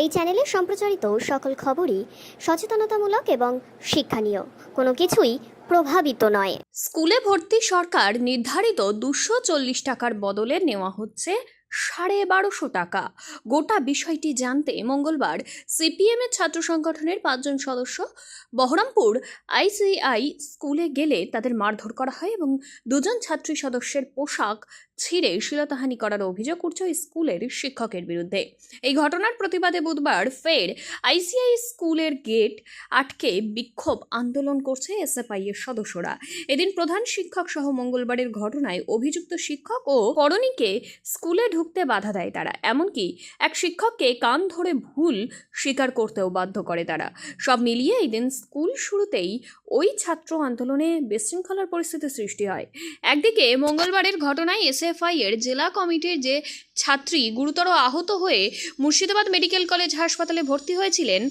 এই চ্যানেলে সম্প্রচারিত সকল খবরই সচেতনতামূলক এবং শিক্ষণীয়, কোনো কিছুই প্রভাবিত নয়। স্কুলে ভর্তি সরকার নির্ধারিত 240 টাকার বদলে নেওয়া হচ্ছে 1250 টাকা। গোটা বিষয়টি জানতে মঙ্গলবার সিপিএমের ছাত্র সংগঠনের 5 জন সদস্য বহরমপুর আইসিআই স্কুলে গেলে তাদের মারধর করা হয় এবং 2 জন ছাত্রী সদস্যের পোশাক ছিঁড়ে শ্লীলতাহানি করার অভিযোগ উঠছে স্কুলের শিক্ষকের বিরুদ্ধে। এই ঘটনার প্রতিবাদে বুধবার ফের আইসিআই স্কুলের গেট আটকে বিক্ষোভ আন্দোলন করছে এসএফআই এর সদস্যরা। এদিন প্রধান শিক্ষক সহ মঙ্গলবারের ঘটনায় অভিযুক্ত শিক্ষক ও করণীকে স্কুলে ঢুকতে বাধা দেয় তারা। এমনকি এক শিক্ষককে কান ধরে ভুল স্বীকার করতেও বাধ্য করে তারা। সব মিলিয়ে এই দিন স্কুল শুরুতেই ওই ছাত্র আন্দোলনে বিশৃঙ্খলার পরিস্থিতি সৃষ্টি হয়। একদিকে মঙ্গলবারের ঘটনায় এসএফআই এর জেলা কমিটির যে ছাত্রী গুরুতর আহত হয়ে মুর্শিদাবাদ মেডিকেল কলেজ হাসপাতালে ভর্তি হয়েছিলেন,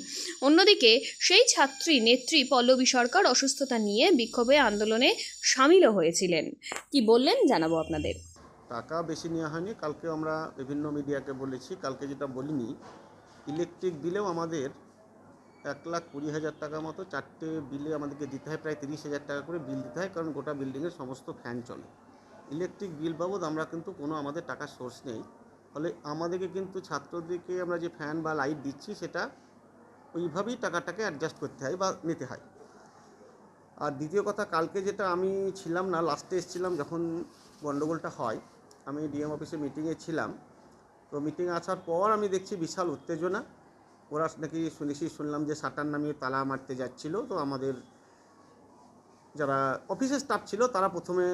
অন্যদিকে সেই ছাত্রী নেত্রী পল্লবী সরকার অসুস্থতা নিয়ে বিক্ষোভে আন্দোলনে সামিলও হয়েছিলেন। কি বললেন জানাবো আপনাদের। টাকা বেশি নেওয়া হয়নি। কালকে আমরা বিভিন্ন মিডিয়াকে বলেছি, কালকে যেটা বলিনি, ইলেকট্রিক বিলেও আমাদের 1,20,000 টাকা মতো 4টে বিলে আমাদেরকে দিতে হয়, প্রায় 30,000 টাকা করে বিল দিতে হয়, কারণ গোটা বিল্ডিংয়ের সমস্ত ফ্যান চলে। ইলেকট্রিক বিল বাবদ আমরা কিন্তু কোনো আমাদের টাকার সোর্স নেই, ফলে আমাদেরকে কিন্তু ছাত্রদেরকে আমরা যে ফ্যান বা লাইট দিচ্ছি সেটা ওইভাবেই টাকাটাকে অ্যাডজাস্ট করতে হয় বা নিতে হয়। আর দ্বিতীয় কথা, কালকে যেটা আমি ছিলাম না, লাস্টে এসেছিলাম যখন গণ্ডগোলটা হয়, আমি ডিএম অফিসে মিটিংয়ে ছিলাম। তো মিটিংয়ে আসার পর আমি দেখছি বিশাল উত্তেজনা। ওরা নাকি শুনলাম যে শাটার নামিয়ে তালা মারতে যাচ্ছিল। তো আমাদের যারা অফিসের স্টাফ ছিল তারা প্রথমে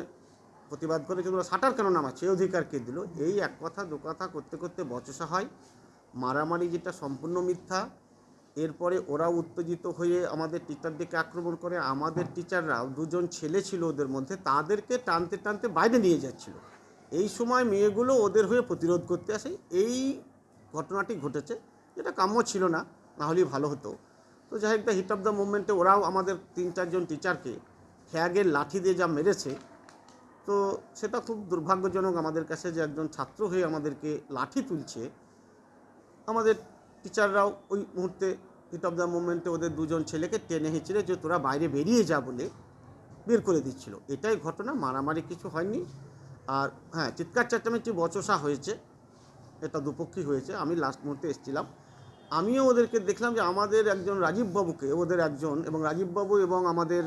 প্রতিবাদ করে, কিন্তু ওরা শাটার কেন নামাচ্ছে, এই অধিকার কে দিল? এই এক কথা দু কথা করতে করতে বচসা হয়, মারামারি, যেটা সম্পূর্ণ মিথ্যা। এরপরে ওরা উত্তেজিত হয়ে আমাদের টিচারদেরকে আক্রমণ করে। আমাদের টিচাররাও, 2 জন ছেলে ছিল ওদের মধ্যে, তাদেরকে টানতে টানতে বাইরে নিয়ে যাচ্ছিল। এই সময় মেয়েগুলো ওদের হয়ে প্রতিরোধ করতে আসে। এই ঘটনাটি ঘটেছে, যেটা কাম্য ছিল না, না হলেই ভালো হতো। তো যাই হোক, দ্য হিট অফ দ্য মুভমেন্টে ওরাও আমাদের 3-4 জন টিচারকে ফ্যাগের লাঠি দিয়ে যা মেরেছে, তো সেটা খুব দুর্ভাগ্যজনক আমাদের কাছে, যে একজন ছাত্র হয়ে আমাদেরকে লাঠি তুলছে। আমাদের টিচাররাও ওই মুহূর্তে হিট অফ দ্য মুভমেন্টে ওদের 2 জন ছেলেকে টেনে হিঁচড়ে যে তোরা বাইরে বেরিয়ে যা বলে বের করে দিচ্ছিল। এটাই ঘটনা, মারামারি কিছু হয়নি। আর হ্যাঁ, চিৎকার চেঁচামেচি বচসা হয়েছে, এটা দুপক্ষই হয়েছে। আমি লাস্ট মুহূর্তে এসেছিলাম, আমিও ওদেরকে দেখলাম যে আমাদের একজন রাজীববাবুকে, ওদের একজন, এবং রাজীববাবু এবং আমাদের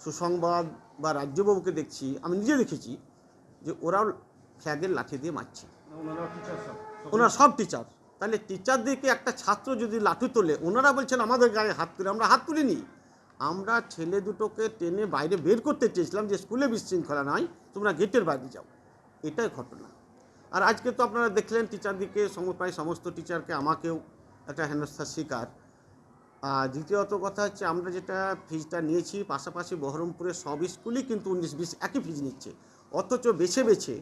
সুসংবাদ বা রাজ্যবাবুকে দেখছি, আমি নিজে দেখেছি যে ওরাও ফ্ল্যাগের লাঠি দিয়ে মারছে। ওনারা সব টিচার। তাহলে টিচারদেরকে একটা ছাত্র যদি লাঠি তোলে, ওনারা বলছেন আমাদের গায়ে হাত তুলে। আমরা হাত তুলিনি, আমরা ছেলে দুটোকে টেনে বাইরে বের করতে চেয়েছিলাম যে স্কুলে বিশৃঙ্খলা নয়, তোমরা গেটের বাইরে যাও। এটাই ঘটনা। আর আজকে তো আপনারা দেখলেন টিচারদিকে, প্রায় সমস্ত টিচারকে, আমাকেও একটা হেনস্থার শিকার। আর দ্বিতীয়ত কথা হচ্ছে, আমরা যেটা ফিজটা নিয়েছি, পাশাপাশি বহরমপুরের সব স্কুলই কিন্তু 19-20 একই ফিজ নিচ্ছে। অথচ বেছে বেছে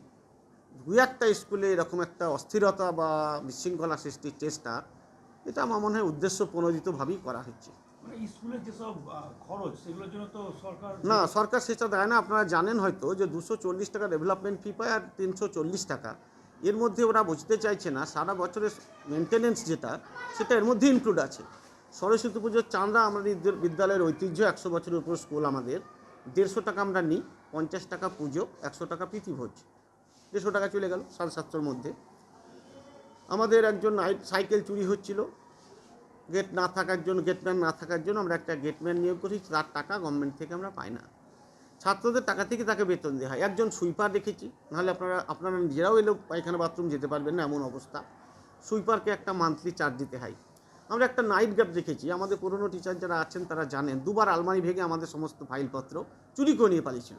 2-1টা স্কুলে এরকম একটা অস্থিরতা বা বিশৃঙ্খলা সৃষ্টির চেষ্টা, এটা আমার মনে হয় উদ্দেশ্য প্রণোদিতভাবেই করা হচ্ছে। স্কুলের যেসব খরচ, সেগুলোর জন্য তো না, সরকার সেটা দেয় না। আপনারা জানেন হয়তো যে 240 টাকা ডেভেলপমেন্ট ফি পায় আর 340 টাকা। এর মধ্যে ওরা বুঝতে চাইছে না সারা বছরের মেনটেনেন্স যেটা, সেটা এর মধ্যে ইনক্লুড আছে। সরস্বতী পুজোর চাঁদা, আমাদের বিদ্যালয়ের ঐতিহ্য, 100 বছরের উপর স্কুল আমাদের, 150 টাকা আমরা নিই। 50 টাকা পুজো, 100 টাকা প্রীতিভোজ, 150 টাকা চলে গেল 750-র মধ্যে। আমাদের একজন সাইকেল চুরি হচ্ছিল, গেট না থাকার জন্য, গেটম্যান না থাকার জন্য আমরা একটা গেটম্যান নিয়োগ করি। তার টাকা গভর্নমেন্ট থেকে আমরা পাই না, ছাত্রদের টাকা থেকে তাকে বেতন দেওয়া হয়। একজন সুইপার রেখেছি, নাহলে আপনারা নিজেরাও এলেও পায়খানা বাথরুম যেতে পারবেন না, এমন অবস্থা। সুইপারকে একটা মান্থলি চার্জ দিতে হয়। আমরা একটা নাইট গার্ড রেখেছি। আমাদের পুরনো টিচার যারা আছেন তারা জানেন, 2বার আলমারি ভেঙে আমাদের সমস্ত ফাইলপত্র চুরি করে নিয়ে পালিয়েছিল।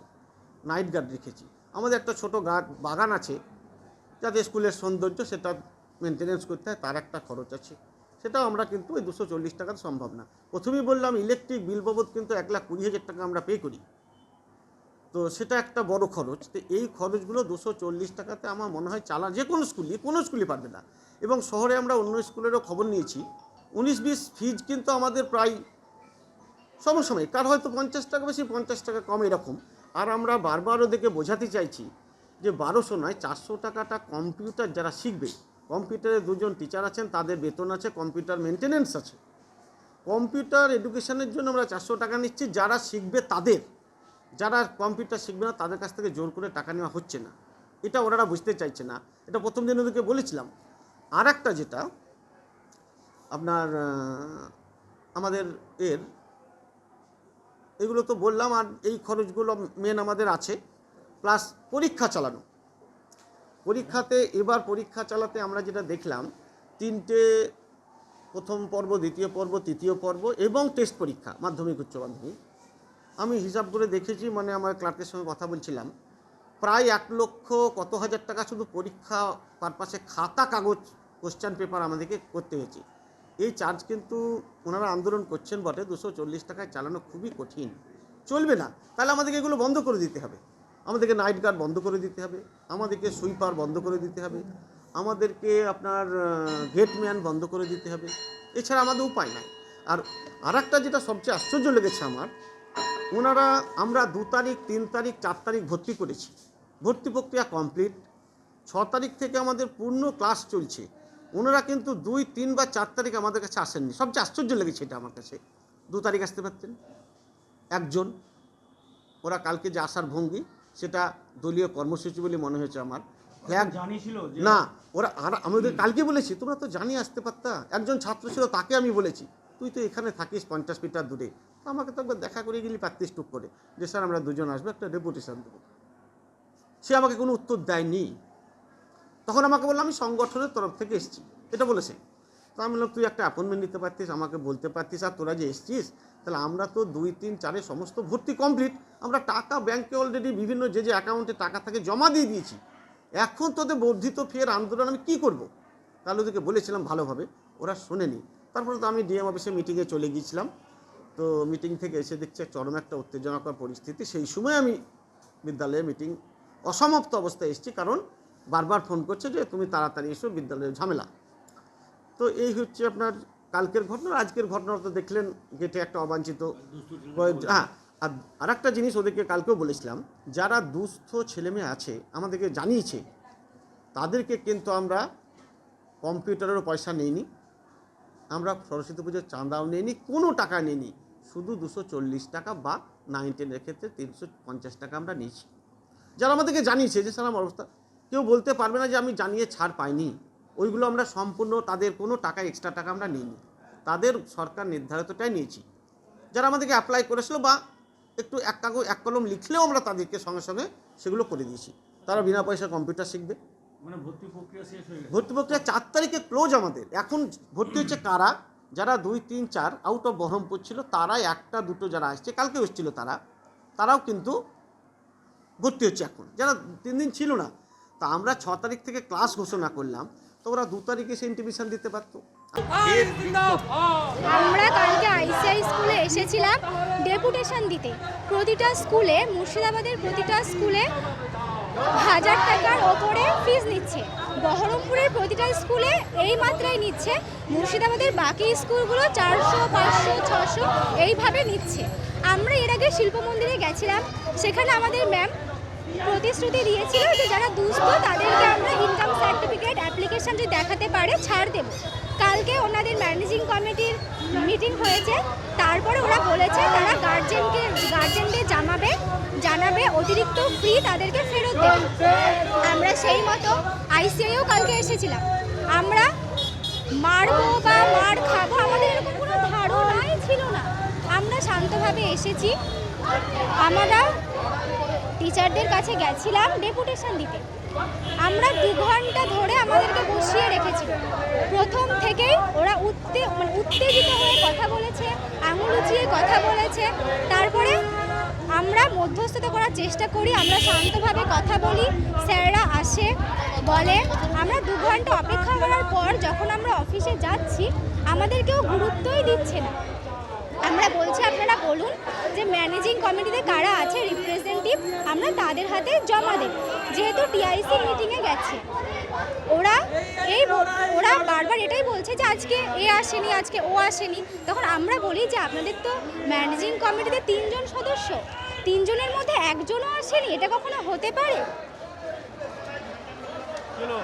নাইট গার্ড রেখেছি। আমাদের একটা ছোটো বাগান আছে, যাতে স্কুলের সৌন্দর্য, সেটা মেনটেনেন্স করতে হয়, তার একটা খরচ আছে। সেটাও আমরা কিন্তু ওই 240 টাকা সম্ভব না। প্রথমেই বললাম, ইলেকট্রিক বিল বাবদ কিন্তু 1,20,000 টাকা আমরা পে করি। তো সেটা একটা বড় খরচ। তো এই খরচগুলো 240 টাকাতে আমার মনে হয় চালা যে কোনো স্কুলই পারবে না। এবং শহরে আমরা অন্য স্কুলেরও খবর নিয়েছি, 19-20 ফিজ কিন্তু আমাদের প্রায় সমসাময়িক, কার হয়তো 50 টাকা বেশি, 50 টাকা কম, এরকম। আর আমরা বারবার ওদেরকে বোঝাতে চাইছি যে 1200 নয়, 400 টাকাটা কম্পিউটার যারা শিখবে কম্পিউটারে 2 জন টিচার আছেন, তাদের বেতন আছে, কম্পিউটার মেনটেনেন্স আছে। কম্পিউটার এডুকেশনের জন্য আমরা 400 টাকা নিচ্ছি। যারা শিখবে তাদের, যারা কম্পিউটার শিখবে না তাদের কাছ থেকে জোর করে টাকা নেওয়া হচ্ছে না। এটা ওনারা বুঝতে চাইছে না। এটা প্রথম দিন ওদেরকে বলেছিলাম। আর একটা যেটা আপনার আমাদের এগুলো তো বললাম, আর এই খরচগুলো মেন আমাদের আছে, প্লাস পরীক্ষা চালানো। পরীক্ষাতে এবার পরীক্ষা চালাতে আমরা যেটা দেখলাম, 3টে প্রথম পর্ব, দ্বিতীয় পর্ব, তৃতীয় পর্ব এবং টেস্ট পরীক্ষা, মাধ্যমিক উচ্চ মাধ্যমিক। আমি হিসাব করে দেখেছি, মানে আমার ক্লার্কের সঙ্গে কথা বলছিলাম, প্রায় 1 লক্ষ কত হাজার টাকা শুধু পরীক্ষা পারপাসে খাতা কাগজ কোশ্চেন পেপার আমাদেরকে করতে হয়েছে। এই চার্জ কিন্তু ওনারা আন্দোলন করছেন বটে, 240 টাকায় চালানো খুবই কঠিন, চলবে না। তাহলে আমাদেরকে এগুলো বন্ধ করে দিতে হবে, আমাদেরকে নাইট গার্ড বন্ধ করে দিতে হবে, আমাদেরকে সুইপার বন্ধ করে দিতে হবে, আমাদেরকে আপনার গেটম্যান বন্ধ করে দিতে হবে, এছাড়া আমাদের উপায় নাই। আর একটা যেটা সবচেয়ে আশ্চর্য লেগেছে আমার, ওনারা আমরা 2 তারিখ, 3 তারিখ, 4 তারিখ ভর্তি করেছি, ভর্তি প্রক্রিয়া কমপ্লিট। 6 তারিখ থেকে আমাদের পূর্ণ ক্লাস চলছে। ওনারা কিন্তু 2, 3 বা 4 তারিখ আমাদের কাছে আসেননি। সবচেয়ে আশ্চর্য লেগেছে এটা আমার কাছে। 2 তারিখ আসতে পারতেন একজন। ওরা কালকে যে আসার ভঙ্গি, সেটা দলীয় কর্মসূচি বলে মনে হয়েছে আমার। জানিয়েছিল না, ওরা আর আমাদের কালকে বলেছি তোমরা তো জানিয়ে আসতে পারতা। একজন ছাত্র ছিল, তাকে আমি বলেছি তুই তো এখানে থাকিস 50 মিটার দূরে, তো আমাকে তো একবার দেখা করে গেলি 35 টুক করে, যে স্যার আমরা 2 জন আসবো, একটা ডেপুটেশন দেবো। সে আমাকে কোনো উত্তর দেয়নি। তখন আমাকে বললাম আমি সংগঠনের তরফ থেকে এসেছি, এটা বলেছে। তো আমি বললাম তুই একটা অ্যাপয়েন্টমেন্ট নিতে পারতিস, আমাকে বলতে পারতিস, আর তোরা যে এসছিস, তাহলে আমরা তো 2, 3, 4 সমস্ত ভর্তি কমপ্লিট, আমরা টাকা ব্যাংকে অলরেডি বিভিন্ন যে অ্যাকাউন্টে টাকা থাকে জমা দিয়ে দিয়েছি, এখন তোদের বর্ধিত ফের আন্দোলন আমি কী করব? তাহলে ওদেরকে বলেছিলাম ভালোভাবে, ওরা শোনেনি। তারপরে তো আমি ডিএম অফিসে মিটিংয়ে চলে গিয়েছিলাম। তো মিটিং থেকে এসে দেখছি চরম একটা উত্তেজনাকর পরিস্থিতি। সেই সময় আমি বিদ্যালয়ে মিটিং অসমাপ্ত অবস্থায় এসেছি, কারণ বারবার ফোন করছে যে তুমি তাড়াতাড়ি এসো, বিদ্যালয়ের ঝামেলা। তো এই হচ্ছে আপনার কালকের ঘটনা। আজকের ঘটনা তো দেখলেন, গেটে একটা অবাঞ্ছিত। হ্যাঁ, আর একটা জিনিস ওদেরকে কালকেও বলেছিলাম, যারা দুস্থ ছেলেমেয়ে আছে আমাদেরকে জানিয়েছে, তাদেরকে কিন্তু আমরা কম্পিউটারেরও পয়সা নিইনি, আমরা সরস্বতী পুজোর চাঁদাও নিইনি, কোনো টাকা নিইনি, শুধু 240 টাকা বা 9, 10 ক্ষেত্রে 350 টাকা আমরা নিয়েছি। যারা আমাদেরকে জানিয়েছে যে স্যার আমার অবস্থা, কেউ বলতে পারবে না যে আমি জানিয়ে ছাড় পাইনি। ওইগুলো আমরা সম্পূর্ণ, তাদের কোনো টাকা এক্সট্রা টাকা আমরা নিইনি, তাদের সরকার নির্ধারিতটাই নিয়েছি। যারা আমাদেরকে অ্যাপ্লাই করেছিল বা একটু এক কলম লিখলেও আমরা তাদেরকে সঙ্গে সঙ্গে সেগুলো করে দিয়েছি। তারা বিনা পয়সা কম্পিউটার শিখবে। মানে ভর্তি প্রক্রিয়া শেষ হয়ে গেছে? ভর্তি প্রক্রিয়া 4 তারিখে ক্লোজ আমাদের। এখন ভর্তি হচ্ছে কারা? যারা 2, 3, 4 আউট অফ বহরমপুর ছিল, তারাই 1টা 2টো যারা আসছে, কালকে এসেছিল তারাও কিন্তু ভর্তি হচ্ছে এখন, যারা 3 দিন ছিল না। তা আমরা 6 তারিখ থেকে ক্লাস ঘোষণা করলাম, তো ওরা 2 তারিখে সে ইন্টিমেশন দিতে পারতো। আমরা কালকে আইসিআই স্কুলে এসেছিলাম ডেপুটেশন দিতে। প্রতিটা স্কুলে, মুর্শিদাবাদের প্রতিটা স্কুলে 1000 টাকার ওপরে ফিস নিচ্ছে। বহরমপুরের প্রতিটা স্কুলে এই মাত্রায় নিচ্ছে। মুর্শিদাবাদের বাকি স্কুলগুলো 400, 500, 600 এইভাবে নিচ্ছে। আমরা এর আগে শিল্প মন্দিরে গেছিলাম, সেখানে আমাদের ম্যাম প্রতিশ্রুতি দিয়েছিল যে যারা দুস্থ তাদেরকে আমরা ইনকাম সার্টিফিকেট অ্যাপ্লিকেশন যদি দেখাতে পারে ছাড় দেব। কালকে ওনাদের ম্যানেজিং কমিটির মিটিং হয়েছে, তারপরে ওরা বলেছে তারা গার্জেনদের জানাবে অতিরিক্ত ফি তাদেরকে ফেরত দেবে। আমরা সেই মতো আইসিআইও কালকে এসেছিলাম। আমরা মারবো বা মার খাবো আমাদের এরকম কোনো ধারণাই ছিল না। আমরা শান্তভাবে এসেছি। আমরা টিচারদের কাছে গেছিলাম ডেপুটেশন দিতে। আমরা 2 ঘন্টা ধরে আমাদেরকে বসিয়ে রেখেছিল। প্রথম থেকেই ওরা উত্তেজিত হয়ে কথা বলেছে, আঙুল উঁচিয়ে কথা বলেছে। তারপরে আমরা মধ্যস্থতা করার চেষ্টা করি, আমরা শান্তভাবে কথা বলি, স্যাররা আসে বলে। আমরা 2 ঘন্টা অপেক্ষা করার পর যখন আমরা অফিসে যাচ্ছি, আমাদেরকেও গুরুত্বই দিচ্ছে না। আমরা বলছি আপনারা বলুন যে ম্যানেজিং কমিটিতে কারা আছে রিপ্রেজেন্টেটিভ, আমরা তাদের হাতে জমা দেব। যেহেতু টিআইসি মিটিংয়ে গেছে, ওরা বারবার এটাই বলছে যে আজকে এ আসেনি, আজকে ও আসেনি। তখন আমরা বলি যে আপনাদের তো ম্যানেজিং কমিটিতে 3 জন সদস্য, 3 জনের মধ্যে একজনও আসেনি, এটা কখনো হতে পারে? চলো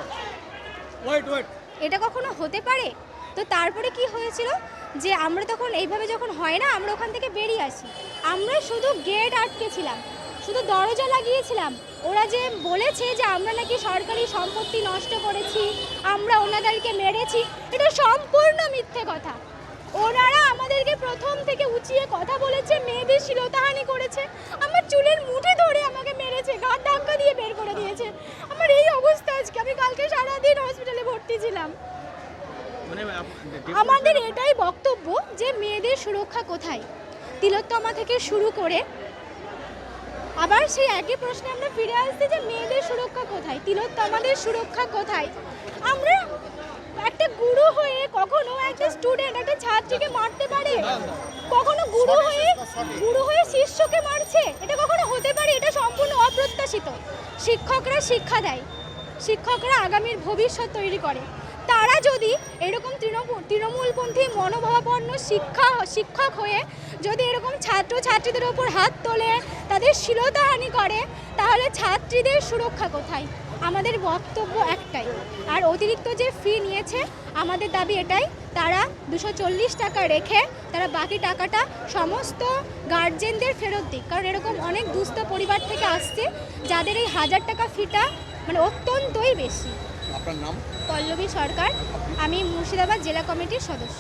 ওয়েট এটা কখনো হতে পারে? তো তারপরে কি হয়েছিল যে আমরা তখন এইভাবে যখন হয় না, আমরা ওখান থেকে বেরিয়ে আসি। আমরা শুধু গেট আটকেছিলাম, শুধু দরজা লাগিয়েছিলাম। ওরা যে বলেছে যে আমরা নাকি সরকারি সম্পত্তি নষ্ট করেছি, আমরা ওনাদেরকে মেরেছি, এটা সম্পূর্ণ মিথ্যে কথা। ওনারা আমাদেরকে প্রথম থেকে উঁচিয়ে কথা বলেছে, মেয়েদের শ্লীলতাহানি করেছে, আমার চুলের মুঠি ধরে আমাকে মেরেছে, ঘাট ধাক্কা দিয়ে বের করে দিয়েছে। আমার এই অবস্থা আজকে, আমি কালকে সারাদিন হসপিটালে ভর্তি ছিলাম। মানে আমাদের এটাই বক্তব্য যে মেয়েদের সুরক্ষা কোথায়? তিলোত্তমা থেকে শুরু করে আবার সেই একই প্রশ্নে আমরা ফিরে আসছি যে মেয়েদের সুরক্ষা কোথায়, তিলোত্তমাদের সুরক্ষা কোথায়? আমরা একটা গুরু হয়ে কখনো একটা স্টুডেন্ট একটা ছাত্রীকে মারতে পারে? কখনো গুরু হয়ে শিষ্যকে মারছে? এটা কখনো হতে পারে? এটা সম্পূর্ণ অপ্রত্যাশিত। শিক্ষকরা শিক্ষা দেয়, শিক্ষকরা আগামীর ভবিষ্যৎ তৈরি করে। তারা যদি এরকম তৃণমূলপন্থী মনোভাবাপন্ন শিক্ষক হয়ে যদি এরকম ছাত্রছাত্রীদের ওপর হাত তোলে, তাদের শ্লীলতাহানি করে, তাহলে ছাত্রীদের সুরক্ষা কোথায়? আমাদের বক্তব্য একটাই। আর অতিরিক্ত যে ফি নিয়েছে, আমাদের দাবি এটাই, তারা 240 টাকা রেখে তারা বাকি টাকাটা সমস্ত গার্জেনদের ফেরত দিক। কারণ এরকম অনেক দুস্থ পরিবার থেকে আসছে যাদের এই 1000 টাকা ফিটা মানে অত্যন্তই বেশি। আপনার নাম? পল্লবী সরকার, আমি মুর্শিদাবাদ জেলা কমিটির সদস্য।